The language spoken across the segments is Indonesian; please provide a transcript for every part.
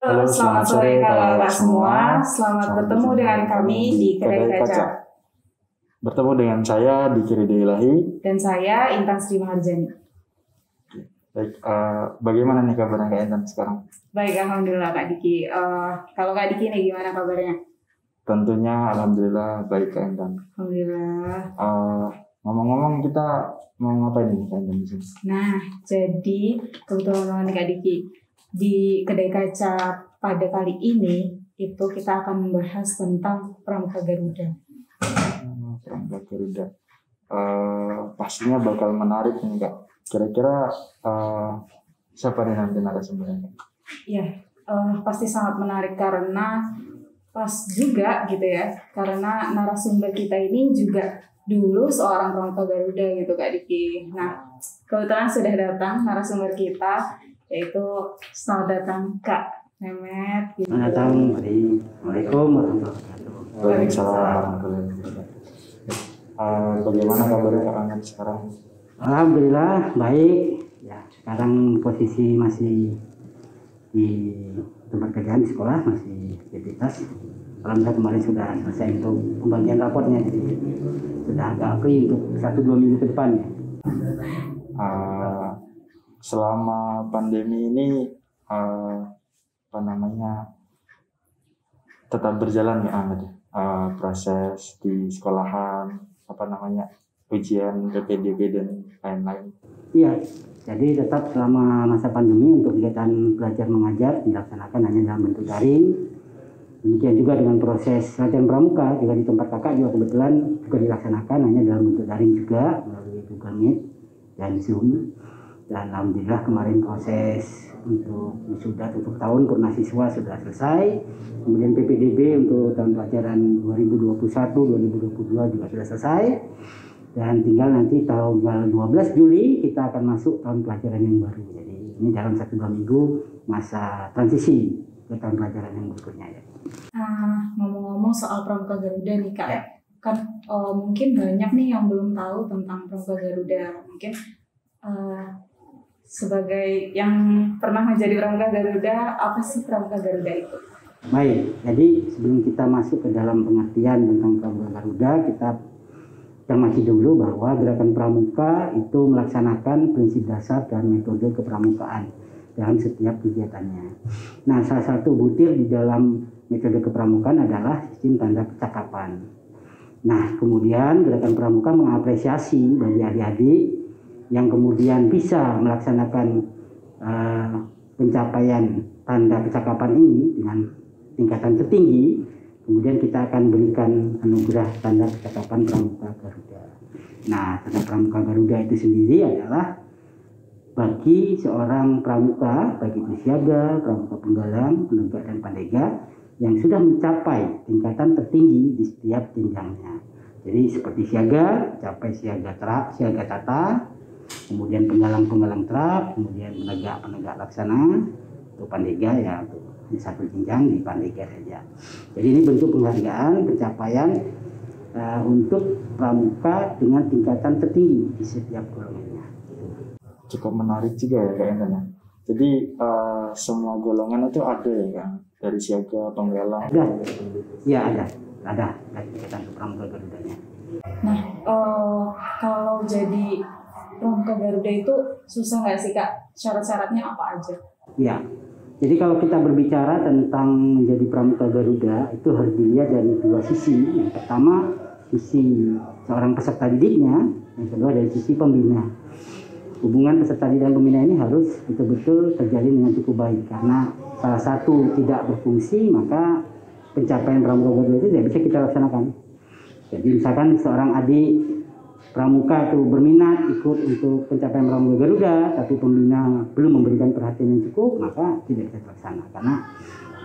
Halo, selamat sore kakak semua. Selamat bertemu dengan kami di Kedai Kaca. Bertemu dengan saya Diki Ridho Ilahi Dan saya Intan Sri Maharjani. Baik, bagaimana nih kabarnya Kak Intan sekarang? Baik, alhamdulillah Kak Diki. Kalau Kak Diki nih gimana kabarnya? Tentunya alhamdulillah baik Kak Intan. Alhamdulillah. Ngomong-ngomong kita mau ngapain nih Kak Intan di sini? Nah, jadi kebetulan banget nih Kak Diki. Di Kedai Kaca pada kali ini itu kita akan membahas tentang Pramuka Garuda. Pramuka Garuda. Pastinya bakal menarik nih Kak. Kira-kira siapa nih nanti narasumbernya? Ya, pasti sangat menarik karena pas juga gitu ya. Karena narasumber kita ini juga dulu seorang Pramuka Garuda gitu Kak Diki. Nah, kebetulan sudah datang narasumber kita, yaitu selamat datang Kak Mehmet. Gitu. Selamat datang. Assalamualaikum warahmatullahi wabarakatuh. Waalaikumsalam. Bagaimana kabarnya Kak Mehmet sekarang? Alhamdulillah baik. Ya, sekarang posisi masih di tempat kerjaan di sekolah, masih aktivitas. Alhamdulillah kemarin sudah selesai untuk pembagian raportnya, jadi sudah agak free untuk 1-2 minggu ke depan. Selama pandemi ini tetap berjalan ya proses di sekolahan, ujian PPDB dan lain-lain. Iya, jadi tetap selama masa pandemi untuk kegiatan belajar mengajar dilaksanakan hanya dalam bentuk daring. Demikian juga dengan proses latihan pramuka juga di tempat kakak juga kebetulan juga dilaksanakan hanya dalam bentuk daring juga melalui Google Meet dan Zoom. Dan alhamdulillah kemarin proses untuk wisuda tutup tahun purna siswa sudah selesai. Kemudian PPDB untuk tahun pelajaran 2021-2022 juga sudah selesai. Dan tinggal nanti tanggal 12 Juli kita akan masuk tahun pelajaran yang baru. Jadi ini dalam 1-2 minggu masa transisi ke tahun pelajaran yang berikutnya ya. Ngomong-ngomong soal Pramuka Garuda nih Kak, ya. Kan mungkin banyak nih yang belum tahu tentang Pramuka Garuda. Mungkin sebagai yang pernah menjadi Pramuka Garuda, apa sih Pramuka Garuda itu? Baik, jadi sebelum kita masuk ke dalam pengertian tentang Pramuka Garuda, kita cermati dulu bahwa gerakan pramuka itu melaksanakan prinsip dasar dan metode kepramukaan dalam setiap kegiatannya. Nah, salah satu butir di dalam metode kepramukaan adalah sistem tanda kecakapan. Nah, kemudian gerakan pramuka mengapresiasi bagi adik-adik yang kemudian bisa melaksanakan pencapaian tanda kecakapan ini dengan tingkatan tertinggi. Kemudian kita akan berikan anugerah tanda kecakapan Pramuka Garuda. Nah, tanda Pramuka Garuda itu sendiri adalah bagi seorang pramuka, baik itu siaga, pramuka penggalang, penegak dan pandega yang sudah mencapai tingkatan tertinggi di setiap jenjangnya. Jadi seperti siaga, capai siaga tata, kemudian penggalang terap, kemudian penegak laksana, untuk pandega ya untuk di satu jenjang di pandega saja. Jadi ini bentuk penghargaan pencapaian untuk pramuka dengan tingkatan tertinggi di setiap golongannya. Cukup menarik juga ya Kak Intan ya. Jadi semua golongan itu ada ya Kak? Dari siaga, penggalang. Ada. Ya ada tingkatan Pramuka Garudanya. Nah, kalau jadi Pramuka Garuda itu susah nggak sih Kak? Syarat-syaratnya apa aja? Ya, jadi kalau kita berbicara tentang menjadi Pramuka Garuda itu harus dilihat dari dua sisi. Yang pertama sisi seorang peserta didiknya, yang kedua dari sisi pembina. Hubungan peserta didik dan pembina ini harus betul-betul terjalin dengan cukup baik, karena salah satu tidak berfungsi maka pencapaian Pramuka Garuda itu tidak bisa kita laksanakan. Jadi misalkan seorang adik pramuka itu berminat ikut untuk pencapaian Pramuka Garuda, tapi pembina belum memberikan perhatian yang cukup, maka tidak bisa terlaksana karena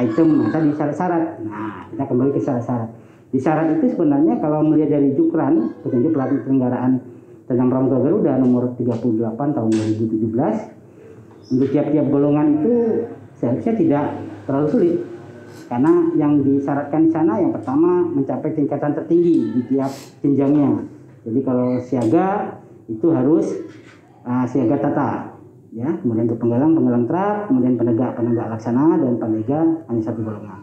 item tadi syarat-syarat. Nah, kita kembali ke syarat-syarat. Di syarat itu sebenarnya kalau melihat dari Jukran, petunjuk pelatihan penyelenggaraan tentang Pramuka Garuda nomor 38 tahun 2017, untuk tiap-tiap golongan itu seharusnya tidak terlalu sulit. Karena yang disyaratkan di sana yang pertama mencapai tingkatan tertinggi di tiap jenjangnya. Jadi kalau siaga itu harus siaga tata. ya. Kemudian untuk penggalang trap, kemudian penegak laksana, dan pandega hanya 1 golongan.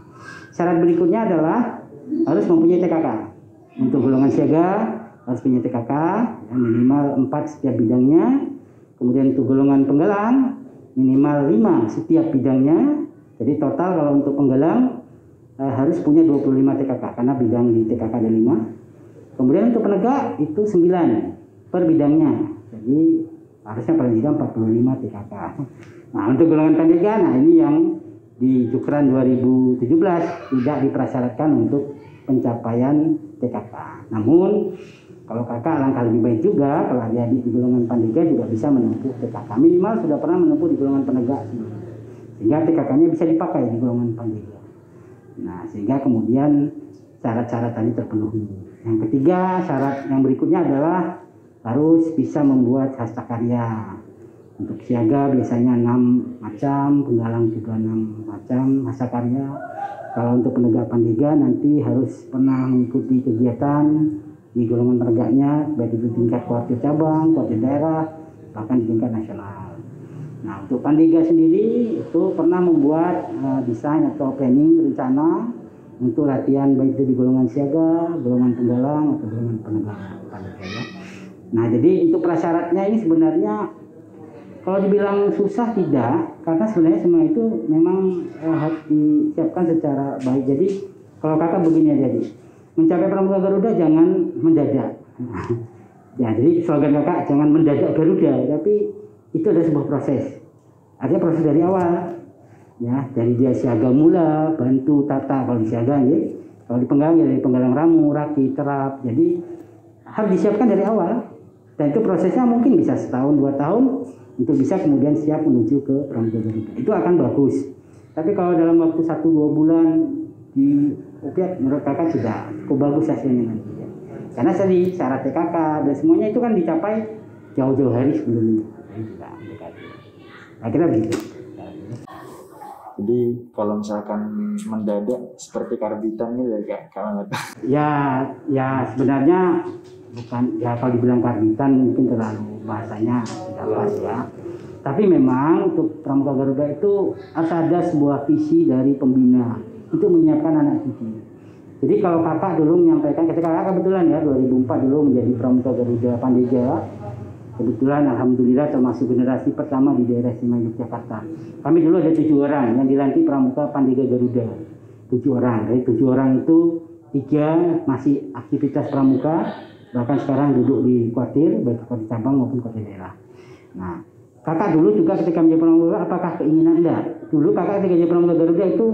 Syarat berikutnya adalah harus mempunyai TKK. Untuk golongan siaga harus punya TKK ya, minimal 4 setiap bidangnya. Kemudian untuk golongan penggalang minimal 5 setiap bidangnya. Jadi total kalau untuk penggalang harus punya 25 TKK karena bidang di TKK ada 5. Kemudian untuk penegak itu 9 per bidangnya. Jadi harusnya paling tidak 45 TKK. Nah, untuk golongan pandega, nah ini yang di Jukran 2017 tidak dipersyaratkan untuk pencapaian TKK. Namun kalau kakak alangkah lebih baik juga kalau adik-adik di golongan pandega juga bisa menempuh TKK. Minimal sudah pernah menempuh di golongan penegak sehingga TKK-nya bisa dipakai di golongan pandega. Nah, sehingga kemudian syarat-syarat tadi terpenuhi. Yang ketiga, syarat yang berikutnya adalah harus bisa membuat hastakarya. Untuk siaga biasanya 6 macam, penggalang juga 6 macam hastakarya. Kalau untuk penegak pandega nanti harus pernah mengikuti kegiatan di golongan penegaknya, baik itu tingkat kuartir cabang, kuartir daerah, bahkan di tingkat nasional. Nah, untuk pandega sendiri itu pernah membuat desain atau planning rencana untuk latihan baik itu di golongan siaga, golongan penggalang atau golongan penegak pandega ya. Nah, jadi untuk prasyaratnya ini sebenarnya kalau dibilang susah tidak, karena sebenarnya semua itu memang harus disiapkan secara baik. Jadi kalau kakak begini aja, mencapai Pramuka Garuda jangan mendadak. Ya, jadi slogan kakak jangan mendadak Garuda, tapi itu ada sebuah proses. Artinya proses dari awal. Ya, dari dia siaga mula, bantu tata kalau di siaga ya. Kalau di penggalang ya dari penggalang ramu, raki, terap. Jadi harus disiapkan dari awal. Dan itu prosesnya mungkin bisa 1-2 tahun untuk bisa kemudian siap menuju ke Pramuka Garuda. Itu akan bagus. Tapi kalau dalam waktu 1-2 bulan di Upiat, menurut kakak sudah cukup bagus hasilnya nanti. Ya. Karena tadi syarat TKK dan semuanya itu kan dicapai jauh-jauh hari sebelumnya. Akhirnya begitu. Jadi kalau misalkan mendadak seperti karbitan gitu ya Kak? Ya sebenarnya bukan, ya kalau dibilang karbitan mungkin terlalu bahasanya tidak pas ya. Tapi memang untuk Pramuka Garuda itu harus ada sebuah visi dari pembina untuk menyiapkan anak cucu. Jadi kalau kakak dulu menyampaikan, ketika kakak kebetulan ya 2004 dulu menjadi Pramuka Garuda Pandega, kebetulan alhamdulillah termasuk generasi pertama di daerah istimewa Yogyakarta. Kami dulu ada 7 orang yang dilantik Pramuka Pandega Garuda. 7 orang. Dari 7 orang itu 3 masih aktivitas pramuka, bahkan sekarang duduk di kuartir, baik kuartir cabang maupun kuartir daerah. Nah, kakak dulu juga ketika menjadi Pramuka Garuda, apakah keinginan enggak? Dulu kakak ketika jadi Pramuka Garuda itu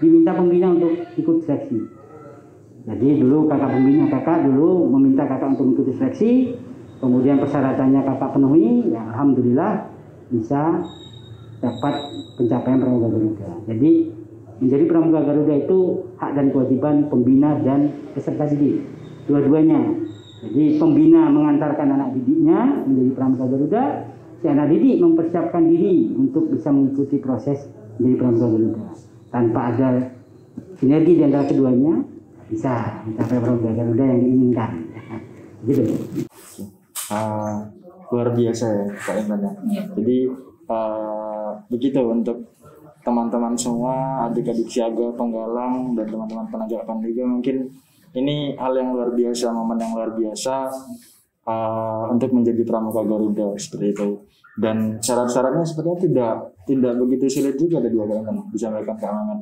diminta pembina untuk ikut seleksi. Jadi dulu kakak dulu meminta kakak untuk mengikuti seleksi. Kemudian persyaratannya kakak penuhi, ya alhamdulillah bisa dapat pencapaian Pramuka Garuda. Jadi menjadi Pramuka Garuda itu hak dan kewajiban pembina dan peserta didik, dua-duanya. Jadi pembina mengantarkan anak didiknya menjadi Pramuka Garuda, si anak didik mempersiapkan diri untuk bisa mengikuti proses menjadi Pramuka Garuda. Tanpa ada sinergi di antara keduanya, bisa mencapai Pramuka Garuda yang diinginkan. Gitu. Luar biasa ya Kak Intan ya. Jadi begitu untuk teman-teman semua, adik-adik siaga, penggalang, dan teman-teman penegak pandega, mungkin ini hal yang luar biasa, momen yang luar biasa untuk menjadi Pramuka Garuda seperti itu. Dan syarat-syaratnya sepertinya tidak begitu sulit juga dari Kak Intan disampaikan Kak Mamet.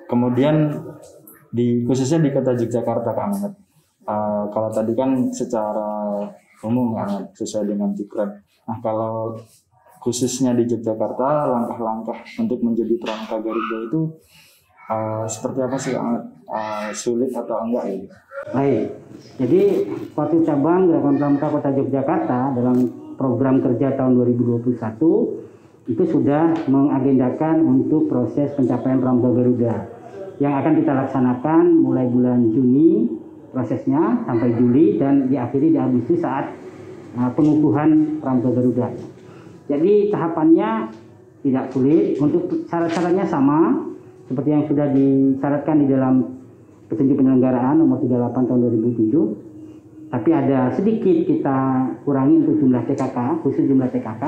Kemudian khususnya di kota Yogyakarta Kak Mamet. Kalau tadi kan secara umum kan sesuai dengan Jukran. Nah, kalau khususnya di Yogyakarta, langkah-langkah untuk menjadi Pramuka Garuda itu seperti apa sih? Sulit atau enggak ya? Baik, jadi Kuartir Cabang Gerakan Pramuka Kota Yogyakarta dalam program kerja tahun 2021 itu sudah mengagendakan untuk proses pencapaian Pramuka Garuda yang akan kita laksanakan mulai bulan Juni prosesnya sampai Juli dan diakhiri di Agustus saat pengukuhan Pramuka Garuda. Jadi tahapannya tidak sulit, untuk syarat-syaratnya sama seperti yang sudah disyaratkan di dalam petunjuk penyelenggaraan nomor 38 tahun 2007. Tapi ada sedikit kita kurangi untuk jumlah TKK, khusus jumlah TKK,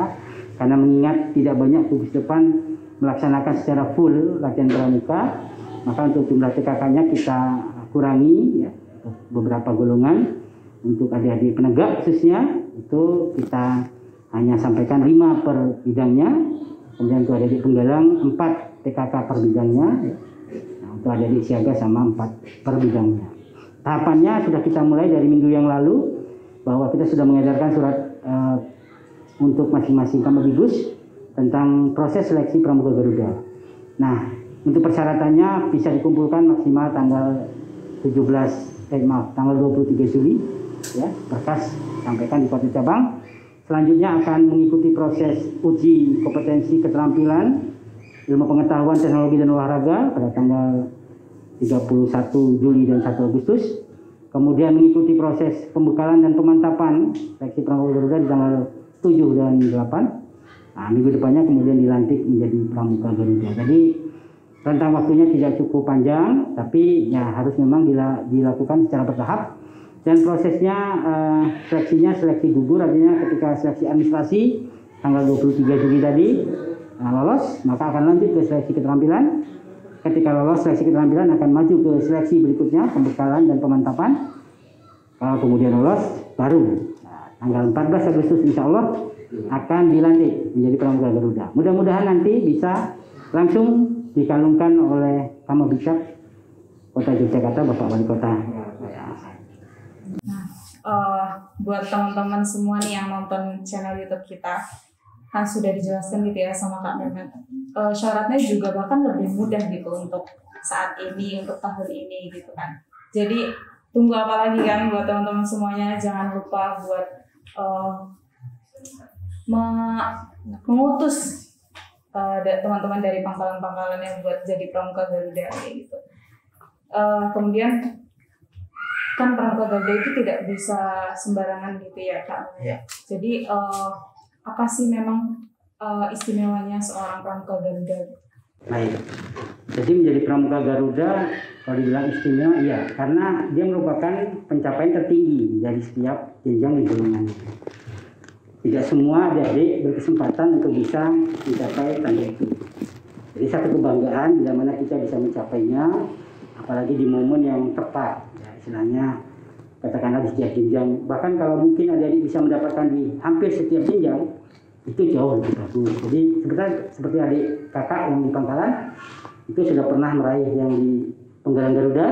karena mengingat tidak banyak tugas depan melaksanakan secara full latihan pramuka, maka untuk jumlah TKK-nya kita kurangi ya, beberapa golongan. Untuk adik-adik penegak khususnya itu kita hanya sampaikan 5 per bidangnya, kemudian untuk adik-adik penggalang 4 TKK per bidangnya, nah, untuk adik-adik siaga sama 4 per bidangnya. Tahapannya sudah kita mulai dari minggu yang lalu, bahwa kita sudah mengedarkan surat untuk masing-masing Kamabibus tentang proses seleksi Pramuka Garuda. Nah, untuk persyaratannya bisa dikumpulkan maksimal tanggal 23 Juli ya, berkas sampaikan di kota cabang. Selanjutnya akan mengikuti proses uji kompetensi keterampilan ilmu pengetahuan teknologi dan olahraga pada tanggal 31 Juli dan 1 Agustus. Kemudian mengikuti proses pembekalan dan pemantapan seleksi Pramuka Garuda di tanggal 7 dan 8. Nah, minggu depannya kemudian dilantik menjadi Pramuka Garuda. Jadi rentang waktunya tidak cukup panjang, tapi ya harus memang dilakukan secara bertahap. Dan prosesnya seleksinya seleksi gugur, artinya ketika seleksi administrasi tanggal 23 Juli tadi lolos, maka akan lanjut ke seleksi keterampilan. Ketika lolos seleksi keterampilan akan maju ke seleksi berikutnya, pembekalan dan pemantapan. Kalau kemudian lolos, baru tanggal 14 Agustus insya Allah akan dilantik menjadi Pramuka Garuda. Mudah-mudahan nanti bisa langsung dikalungkan oleh Kamabikap Kota Yogyakarta, Bapak Wali Kota. Buat teman-teman semua nih yang nonton channel YouTube kita, kan sudah dijelaskan gitu ya sama Kak Mehmet. Syaratnya juga bahkan lebih mudah gitu untuk saat ini, untuk tahun ini gitu kan. Jadi tunggu apa lagi kan buat teman-teman semuanya, jangan lupa buat mengutus teman-teman dari pangkalan-pangkalan yang buat jadi Pramuka Garuda kayak gitu. Kemudian kan Pramuka Garuda itu tidak bisa sembarangan gitu ya Kak. Ya. Jadi apa sih memang istimewanya seorang Pramuka Garuda? Baik. Jadi menjadi Pramuka Garuda kalau dibilang istimewa, iya, karena dia merupakan pencapaian tertinggi dari setiap jenjang di golongannya. Tidak semua adik-adik berkesempatan untuk bisa mencapai tanda itu. Jadi satu kebanggaan bila mana kita bisa mencapainya, apalagi di momen yang tepat, ya, istilahnya katakanlah di setiap jenjang. Bahkan kalau mungkin adik-adik bisa mendapatkan di hampir setiap jenjang, itu jauh lebih bagus. Jadi seperti adik kakak yang di Pangkalan itu sudah pernah meraih yang di Penggalang Garuda,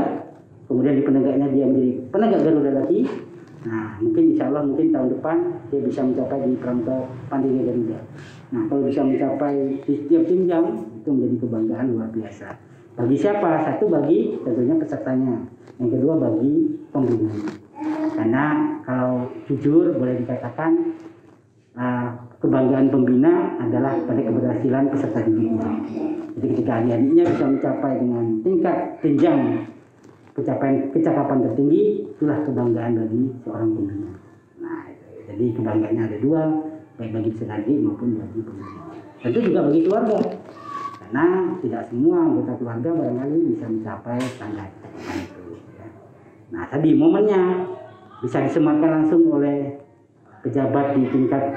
kemudian di penegaknya dia menjadi penegak Garuda lagi. Nah, mungkin insya Allah mungkin tahun depan dia bisa mencapai di Pramuka Pandega Garuda. Nah, kalau bisa mencapai di setiap jenjang itu menjadi kebanggaan luar biasa. Bagi siapa? Satu, bagi tentunya pesertanya. Yang kedua, bagi pembinanya. Karena kalau jujur boleh dikatakan kebanggaan pembina adalah pada keberhasilan peserta didiknya. Jadi ketika adik-adiknya bisa mencapai dengan tingkat jenjang pencapaian kecakapan tertinggi, itulah kebanggaan bagi seorang pembina. Nah, jadi kebanggaannya ada dua, baik bagi peserta didik maupun bagi pembina. Tentu juga bagi keluarga, karena tidak semua anggota keluarga barangkali bisa mencapai standar kecakapan itu. Ya. Nah, tadi momennya bisa disematkan langsung oleh pejabat di tingkat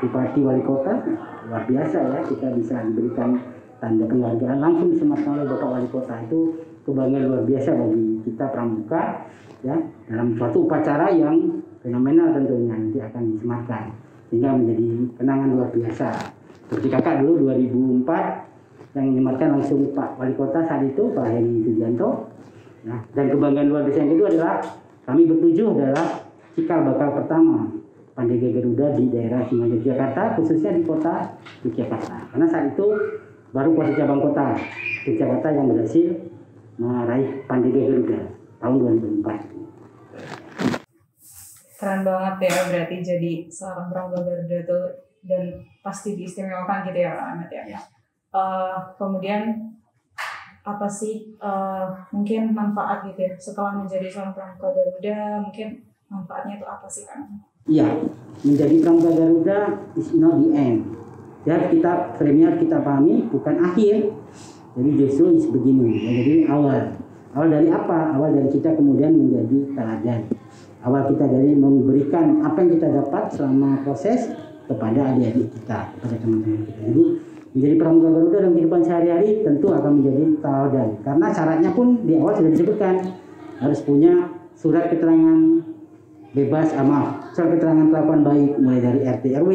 Bupati Wali Kota, luar biasa ya, kita bisa diberikan tanda penghargaan langsung disematkan oleh Bapak Wali Kota. Itu kebanggaan luar biasa bagi kita Pramuka ya, dalam suatu upacara yang fenomenal tentunya nanti akan disematkan sehingga menjadi kenangan luar biasa. Seperti kakak dulu 2004 yang disematkan langsung Pak Wali Kota saat itu, Pak Heri Sugianto. Nah, dan kebanggaan luar biasa yang kedua adalah kami bertujuh adalah cikal bakal pertama Pandega Garuda di daerah Istimewa Yogyakarta, khususnya di kota Yogyakarta. Karena saat itu baru kuasa cabang kota Yogyakarta yang berhasil meraih Pandega Garuda tahun 2004. Keren banget ya, berarti jadi seorang Pramuka Garuda itu dan pasti diistimewakan gitu ya Kak Ahmad ya. Kemudian apa sih mungkin manfaat gitu ya setelah menjadi seorang Pramuka Garuda, mungkin manfaatnya itu apa sih Kak? Iya, menjadi Pramuka Garuda is not the end. Ya, kita premier kita pahami bukan akhir. Jadi justru is beginning. Ya, jadi awal dari apa? Awal dari kita kemudian menjadi teladan. awal kita dari memberikan apa yang kita dapat selama proses kepada adik-adik kita, kepada teman-teman kita. Jadi menjadi pramuka Garuda dalam kehidupan sehari-hari tentu akan menjadi teladan. Karena syaratnya pun di awal sudah disebutkan, harus punya surat keterangan bebas, surat keterangan kelakuan baik mulai dari RT RW,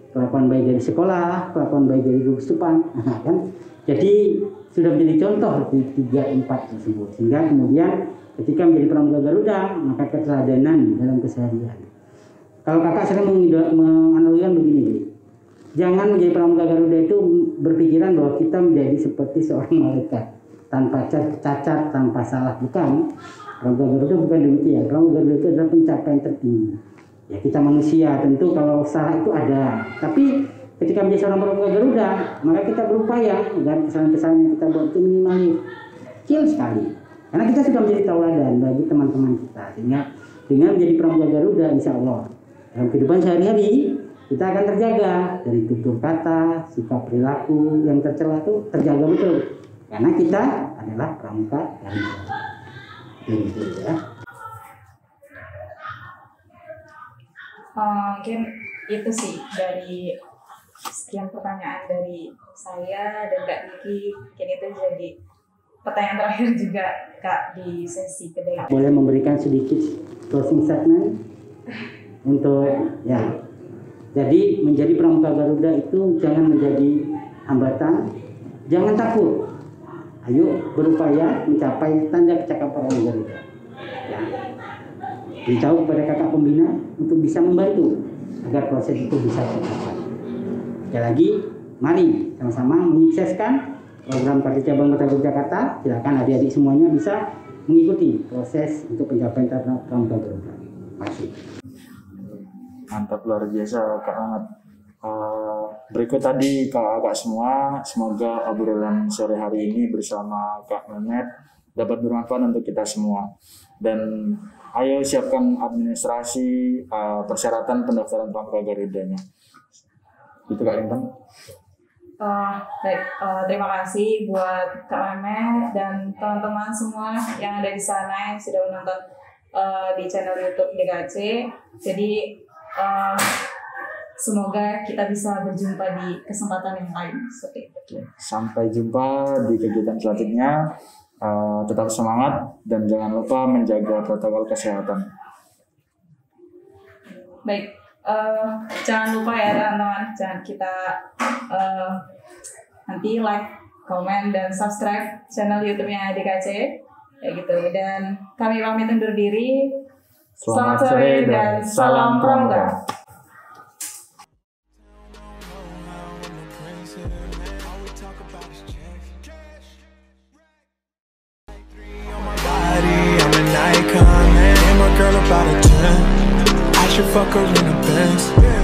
kelakuan baik dari sekolah, kelakuan baik dari gugus depan, kan? Jadi sudah menjadi contoh di 3-4 tersebut. Sehingga kemudian ketika menjadi pramuka Garuda, maka keteladanan dalam keseharian. Kalau kakak sering menganalogikan begini, jangan menjadi pramuka Garuda itu berpikiran bahwa kita menjadi seperti seorang malaikat tanpa cacat, tanpa salah. Bukan. Pramuka Garuda bukan demikian. Pramuka Garuda itu adalah pencapaian tertinggi. Ya, kita manusia tentu kalau salah itu ada. Tapi ketika menjadi seorang pramuka Garuda, maka kita berupaya agar kesalahan-kesalahan yang kita buat itu minimalis, kecil sekali. Karena kita sudah menjadi tauladan bagi teman-teman kita. Sehingga dengan menjadi pramuka Garuda, insya Allah dalam kehidupan sehari-hari kita akan terjaga dari tutur kata, sikap perilaku yang tercela itu terjaga betul. Karena kita adalah pramuka Garuda. Gitu ya. Mungkin itu sih dari sekian pertanyaan dari saya dan Kak Diki. Mungkin itu jadi pertanyaan terakhir juga Kak di sesi kedua. Boleh memberikan sedikit closing statement untuk ya. Jadi menjadi pramuka Garuda itu jangan menjadi hambatan, jangan takut. Ayo berupaya mencapai tanda kecakapan pramuka Garuda. Ya. Beritahu kepada kakak pembina untuk bisa membantu agar proses itu bisa tercapai. Sekali lagi, mari sama-sama menyukseskan program Kartu Cabang Kota Yogyakarta. Silakan adik-adik semuanya bisa mengikuti proses untuk pencapaian pramuka Garuda. Terima kasih. Mantap, luar biasa Kak Ahmad. Berikut tadi kakak semua, semoga obrolan sore hari ini bersama Kak Mehmet dapat bermanfaat untuk kita semua. Dan ayo siapkan administrasi persyaratan pendaftaran pramuka Garudanya. Itu Kak Intan. Baik, terima kasih buat Kak Mehmet dan teman-teman semua yang ada di sana yang sudah menonton di channel YouTube DKC. Jadi semoga kita bisa berjumpa di kesempatan yang lain seperti itu. Sampai jumpa di kegiatan selanjutnya. Tetap semangat dan jangan lupa menjaga protokol kesehatan. Baik, jangan lupa ya teman-teman, jangan kita nanti like, komen, dan subscribe channel YouTube-nya DKC kayak gitu. Dan kami pamit undur diri. Selamat sore dan salam pramuka. Girl about a 10, I should fuck her in a Benz.